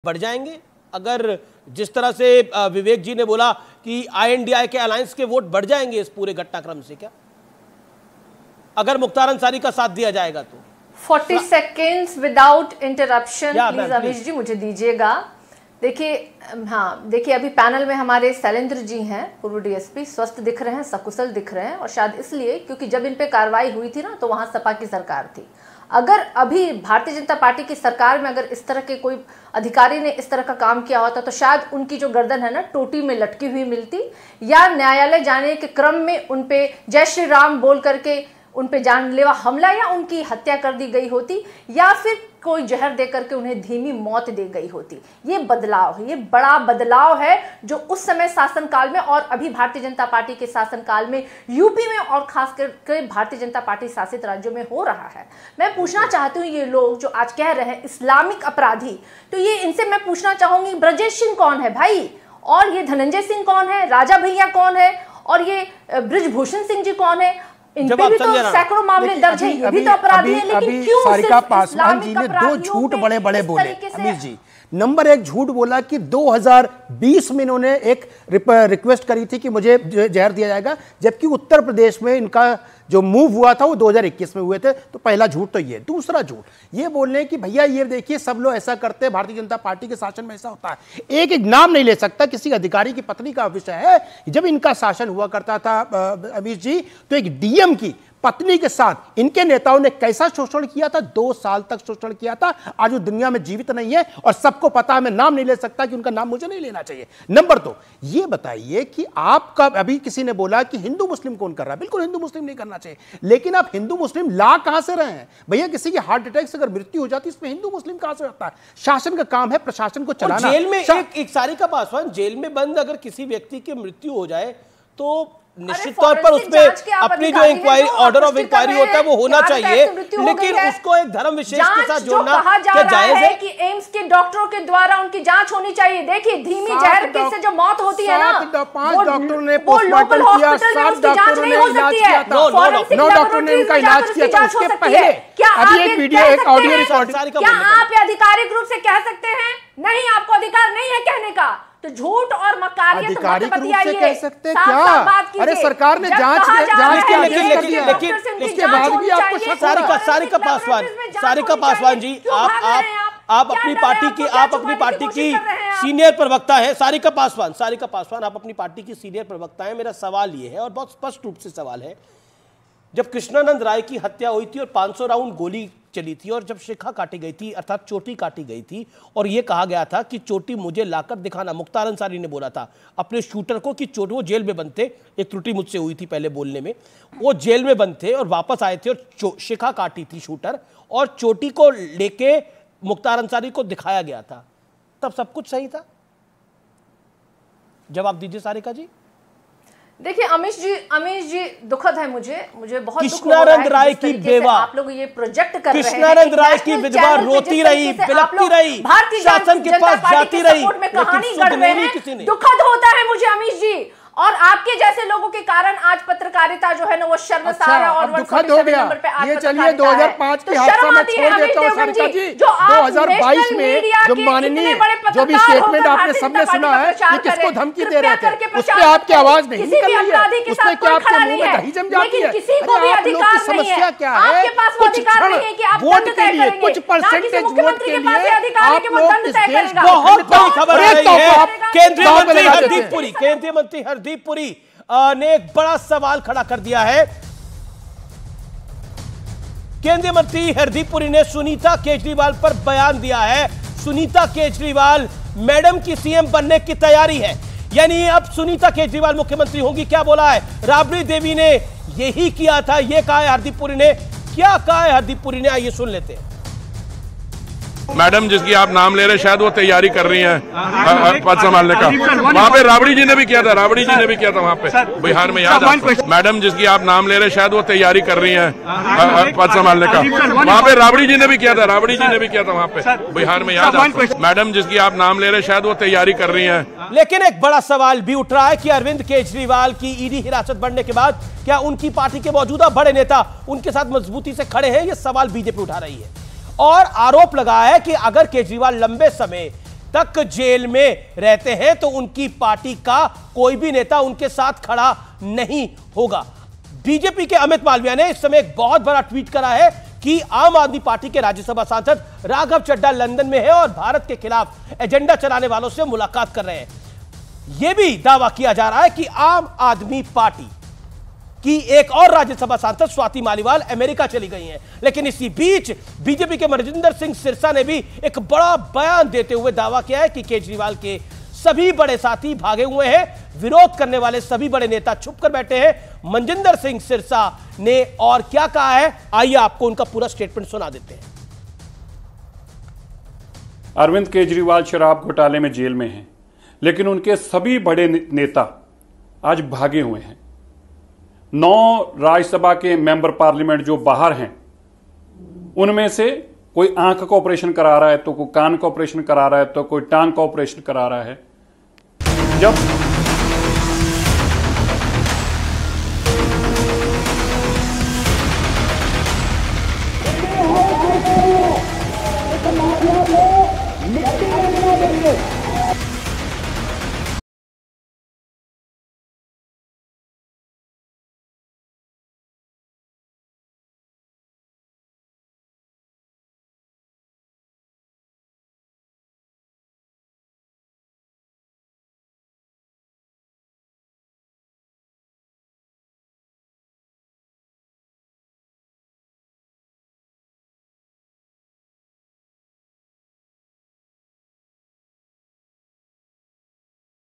बढ़ जाएंगे? अगर जिस तरह से विवेक जी ने बोला कि INDI के अलायंस के वोट बढ़ जाएंगे इस पूरे घटनाक्रम से क्या, अगर मुख्तार अंसारी का साथ दिया जाएगा तो? 40 seconds without interruption please Amish ji मुझे दीजिएगा। देखिए, हाँ देखिए, अभी पैनल में हमारे शैलेंद्र जी हैं, पूर्व DSP, स्वस्थ दिख रहे हैं, सकुशल दिख रहे हैं, और शायद इसलिए क्योंकि जब इन पे कार्रवाई हुई थी ना तो वहां सपा की सरकार थी। अगर अभी भारतीय जनता पार्टी की सरकार में अगर इस तरह के कोई अधिकारी ने इस तरह का काम किया होता तो शायद उनकी जो गर्दन है ना टोटी में लटकी हुई मिलती, या न्यायालय जाने के क्रम में उन पे जय श्री राम बोल करके उन पे जानलेवा हमला या उनकी हत्या कर दी गई होती, या फिर कोई जहर दे करके उन्हें धीमी मौत दे गई होती। ये बदलाव है, ये बड़ा बदलाव है जो उस समय शासनकाल में और अभी भारतीय जनता पार्टी के शासनकाल में यूपी में और खास करके भारतीय जनता पार्टी शासित राज्यों में हो रहा है। मैं पूछना चाहती हूँ, ये लोग जो आज कह रहे हैं इस्लामिक अपराधी, तो ये इनसे मैं पूछना चाहूंगी, ब्रजेश सिंह कौन है भाई, और ये धनंजय सिंह कौन है, राजा भैया कौन है, और ये ब्रिजभूषण सिंह जी कौन है? इन पे भी तो सैकड़ों मामले दर्ज हैं, ये भी तो अपराधी है, लेकिन क्यों सारिका पासवान जी ने दो झूठ बड़े बड़े बोले। अमीश जी, नंबर एक झूठ बोला कि 2020 में इन्होंने एक रिक्वेस्ट करी थी कि मुझे जहर दिया जाएगा, जबकि उत्तर प्रदेश में इनका जो मूव हुआ था वो 2021 में हुए थे। तो पहला झूठ तो ये। दूसरा झूठ ये बोलने कि भैया ये देखिए सब लोग ऐसा करते हैं, भारतीय जनता पार्टी के शासन में ऐसा होता है। एक एक नाम नहीं ले सकता, किसी अधिकारी की पत्नी का विषय है। जब इनका शासन हुआ करता था अमीश जी, तो एक DM की पत्नी के साथ इनके नेताओं ने कैसा शोषण किया था, 2 साल तक शोषण किया था। आज वो दुनिया में जीवित नहीं है और सबको पता है, मैं नाम नहीं ले सकता कि उनका नाम मुझे नहीं लेना चाहिए। नंबर 2, ये बताइए कि आपका अभी किसी ने बोला कि हिंदू मुस्लिम कौन कर रहा है। बिल्कुल हिंदू मुस्लिम नहीं करना चाहिए, लेकिन आप हिंदू मुस्लिम ला कहां से रहे हैं भैया? किसी की हार्ट अटैक से अगर मृत्यु हो जाती है, इसमें हिंदू मुस्लिम कहां से होता है? शासन का काम है प्रशासन को चलाना। जेल में एक सारिका पासवान जेल में बंद अगर किसी व्यक्ति की मृत्यु हो जाए तो निश्चित तौर पर उसपे अपनी जो इंक्वायरी, ऑर्डर ऑफ इंक्वायरी होता है वो होना चाहिए, लेकिन उसको एक धर्म विशेष के साथ जोड़ना क्या जायज है? कि एम्स के डॉक्टरों के द्वारा उनकी जांच होनी चाहिए। देखिए, धीमी जहर से जो मौत होती है ना, 5 डॉक्टरों ने पोस्टमार्टम किया, 7 डॉक्टरों ने इलाज किया था, 9 डॉक्टरों ने उनका इलाज किया था। उसके पहले अभी एक वीडियो, एक ऑडियो रिकॉर्ड, क्या आप आधिकारिक रूप से कह सकते हैं? नहीं, आपको अधिकार नहीं है कहने का। तो झूठ और मकारियत अधिकारिक रूप से कह सकते हैं क्या? अरे सरकार ने जांच के लेकिन उसके बाद भी आपको सारिका पासवान जी, आप अपनी पार्टी की सीनियर प्रवक्ता है। सारिका पासवान आप अपनी पार्टी की सीनियर प्रवक्ता है। मेरा सवाल ये है और बहुत स्पष्ट रूप से सवाल है, जब कृष्णानंद राय की हत्या हुई थी और 500 राउंड गोली चली थी, और जब शिखा काटी गई थी अर्थात चोटी काटी गई थी, और यह कहा गया था कि चोटी मुझे लाकर दिखाना, मुख्तार अंसारी ने बोला था अपने शूटर को कि चोटी, वो जेल में बंद थे, एक त्रुटि मुझसे हुई थी पहले बोलने में, वो जेल में बंद थे और वापस आए थे और शिखा काटी थी शूटर, और चोटी को लेके मुख्तार अंसारी को दिखाया गया था, तब सब कुछ सही था? जवाब दीजिए सारिका जी। देखिए अमीश जी, दुखद है मुझे बहुत कृष्णानंद राय की बेवा, आप लोग ये प्रोजेक्ट कर रहे हैं। कृष्णानंद राय की विधवा रोती रही, बिलखती रही, शासन के पास जाती रही, कहानी गढ़ रहे हैं। दुखद होता है मुझे अमीश जी, और आपके जैसे लोगों के कारण आज पत्रकारिता जो है ना वो शर्मसार है। और दुखद हो गया ये। चलिए 2005 के हादसा में छोड़ देता हूं सारिका जी। 2022 में जो माननीय जो भी स्टेटमेंट आपने सबने सुना है, ये किसको धमकी दे रहे थे, उस पर आपकी आवाज नहीं निकल रही है, उस पर क्या आपके मुंह में दही जम जाती है? अरे आप लोग की समस्या क्या है? कुछ क्षण वोट के लिए, कुछ परसेंटेज वोट के लिए आप लोग इस देश को बहुत बड़ी खबर है। केंद्रीय मंत्री हरदीप पुरी ने एक बड़ा सवाल खड़ा कर दिया है। केंद्रीय मंत्री हरदीप पुरी ने सुनीता केजरीवाल पर बयान दिया है। सुनीता केजरीवाल मैडम की CM बनने की तैयारी है, यानी अब सुनीता केजरीवाल मुख्यमंत्री होंगी। क्या बोला है? राबड़ी देवी ने यही किया था, यह कहा है हरदीप पुरी ने। क्या कहा है हरदीप पुरी ने, आइए सुन लेते हैं। मैडम जिसकी आप नाम ले रहे हैं शायद वो तैयारी कर रही हैं पद संभालने का। वहाँ पे राबड़ी जी ने भी किया था, वहाँ पे बिहार में, याद है? मैडम जिसकी आप नाम ले रहे हैं शायद वो तैयारी कर रही हैं पद संभालने का। वहाँ पे राबड़ी जी ने भी किया था, वहाँ पे बिहार में, याद है? मैडम जिसकी आप नाम ले रहे हैं शायद वो तैयारी कर रही हैं। लेकिन एक बड़ा सवाल भी उठ रहा है कि अरविंद केजरीवाल की ईडी हिरासत बढ़ने के बाद क्या उनकी पार्टी के मौजूदा बड़े नेता उनके साथ मजबूती से खड़े हैं? यह सवाल बीजेपी उठा रही है और आरोप लगा है कि अगर केजरीवाल लंबे समय तक जेल में रहते हैं तो उनकी पार्टी का कोई भी नेता उनके साथ खड़ा नहीं होगा। बीजेपी के अमित मालवीय ने इस समय एक बहुत बड़ा ट्वीट करा है कि आम आदमी पार्टी के राज्यसभा सांसद राघव चड्ढा लंदन में है और भारत के खिलाफ एजेंडा चलाने वालों से मुलाकात कर रहे हैं। यह भी दावा किया जा रहा है कि आम आदमी पार्टी की एक और राज्यसभा सांसद स्वाति मालीवाल अमेरिका चली गई हैं। लेकिन इसी बीच बीजेपी के मनजिंदर सिंह सिरसा ने भी एक बड़ा बयान देते हुए दावा किया है कि केजरीवाल के सभी बड़े साथी भागे हुए हैं, विरोध करने वाले सभी बड़े नेता छुप कर बैठे हैं। मनजिंदर सिंह सिरसा ने और क्या कहा है, आइए आपको उनका पूरा स्टेटमेंट सुना देते हैं। अरविंद केजरीवाल शराब घोटाले में जेल में हैं, लेकिन उनके सभी बड़े नेता आज भागे हुए हैं। 9 राज्यसभा के मेंबर पार्लियामेंट जो बाहर हैं, उनमें से कोई आंख का ऑपरेशन करा रहा है, तो कोई कान का ऑपरेशन करा रहा है, तो कोई टांग का ऑपरेशन करा रहा है। जब